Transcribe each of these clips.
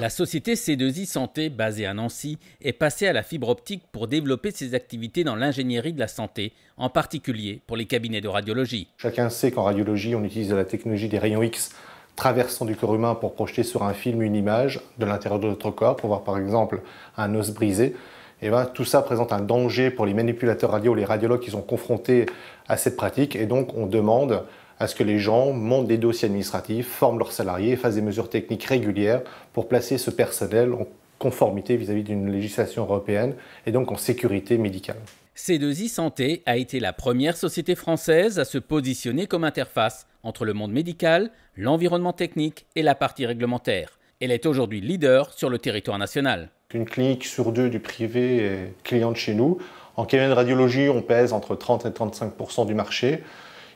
La société C2I Santé, basée à Nancy, est passée à la fibre optique pour développer ses activités dans l'ingénierie de la santé, en particulier pour les cabinets de radiologie. Chacun sait qu'en radiologie, on utilise la technologie des rayons X traversant du corps humain pour projeter sur un film une image de l'intérieur de notre corps, pour voir par exemple un os brisé. Et bien, tout ça présente un danger pour les manipulateurs radio, les radiologues qui sont confrontés à cette pratique. Et donc, on demande à ce que les gens montent des dossiers administratifs, forment leurs salariés, fassent des mesures techniques régulières pour placer ce personnel en conformité vis-à-vis d'une législation européenne et donc en sécurité médicale. C2I Santé a été la première société française à se positionner comme interface entre le monde médical, l'environnement technique et la partie réglementaire. Elle est aujourd'hui leader sur le territoire national. Une clinique sur deux du privé est cliente chez nous. En cabinet de radiologie, on pèse entre 30 et 35% du marché.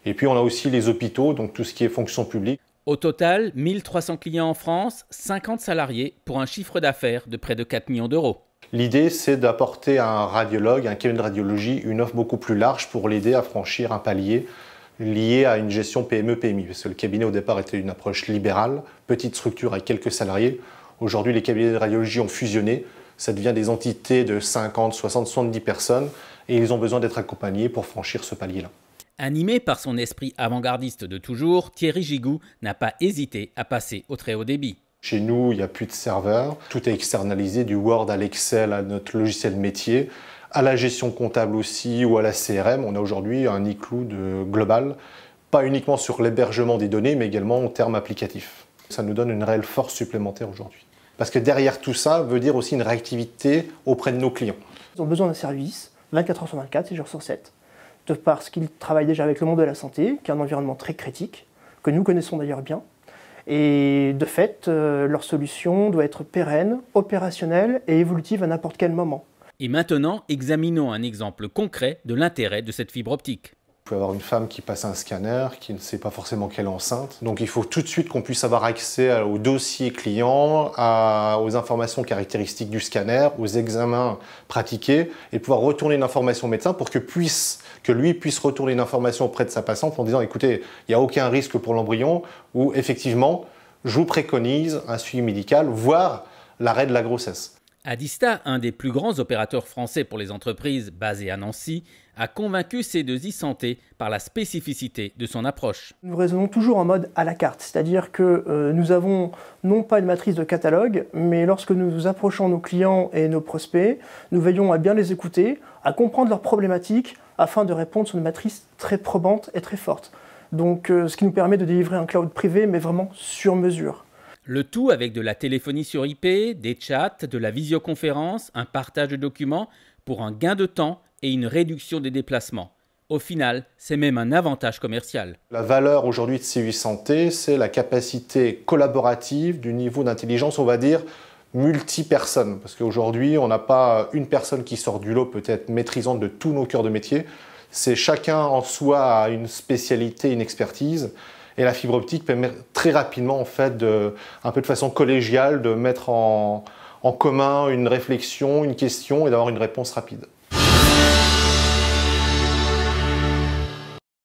Et puis on a aussi les hôpitaux, donc tout ce qui est fonction publique. Au total, 1300 clients en France, 50 salariés pour un chiffre d'affaires de près de 4 millions d'euros. L'idée, c'est d'apporter à un radiologue, à un cabinet de radiologie, une offre beaucoup plus large pour l'aider à franchir un palier lié à une gestion PME-PMI. Parce que le cabinet au départ était une approche libérale, petite structure avec quelques salariés. Aujourd'hui, les cabinets de radiologie ont fusionné. Ça devient des entités de 50, 60, 70 personnes et ils ont besoin d'être accompagnés pour franchir ce palier-là. Animé par son esprit avant-gardiste de toujours, Thierry Gigoux n'a pas hésité à passer au très haut débit. Chez nous, il n'y a plus de serveurs. Tout est externalisé, du Word à l'Excel, à notre logiciel métier, à la gestion comptable aussi ou à la CRM. On a aujourd'hui un e-cloud global, pas uniquement sur l'hébergement des données, mais également en termes applicatifs. Ça nous donne une réelle force supplémentaire aujourd'hui. Parce que derrière tout ça veut dire aussi une réactivité auprès de nos clients. Ils ont besoin d'un service 24 heures sur 24, 7 jours sur 7. Parce qu'ils travaillent déjà avec le monde de la santé, qui est un environnement très critique, que nous connaissons d'ailleurs bien. Et de fait, leur solution doit être pérenne, opérationnelle et évolutive à n'importe quel moment. Et maintenant, examinons un exemple concret de l'intérêt de cette fibre optique. Vous pouvez avoir une femme qui passe un scanner, qui ne sait pas forcément qu'elle est enceinte. Donc il faut tout de suite qu'on puisse avoir accès au dossier client, aux informations caractéristiques du scanner, aux examens pratiqués, et pouvoir retourner une information au médecin pour que lui puisse retourner une information auprès de sa patiente en disant « écoutez, il n'y a aucun risque pour l'embryon » ou « effectivement, je vous préconise un suivi médical, voire l'arrêt de la grossesse ». Adista, un des plus grands opérateurs français pour les entreprises basé à Nancy, a convaincu C2I Santé par la spécificité de son approche. Nous raisonnons toujours en mode à la carte, c'est-à-dire que nous avons non pas une matrice de catalogue, mais lorsque nous approchons nos clients et nos prospects, nous veillons à bien les écouter, à comprendre leurs problématiques, afin de répondre sur une matrice très probante et très forte. Donc ce qui nous permet de délivrer un cloud privé, mais vraiment sur mesure. Le tout avec de la téléphonie sur IP, des chats, de la visioconférence, un partage de documents pour un gain de temps et une réduction des déplacements. Au final, c'est même un avantage commercial. La valeur aujourd'hui de C2I Santé, c'est la capacité collaborative du niveau d'intelligence, on va dire, multi-personnes. Parce qu'aujourd'hui, on n'a pas une personne qui sort du lot peut-être maîtrisante de tous nos cœurs de métier. C'est chacun en soi a une spécialité, une expertise. Et la fibre optique permet très rapidement, en fait, un peu de façon collégiale, de mettre en commun une réflexion, une question et d'avoir une réponse rapide.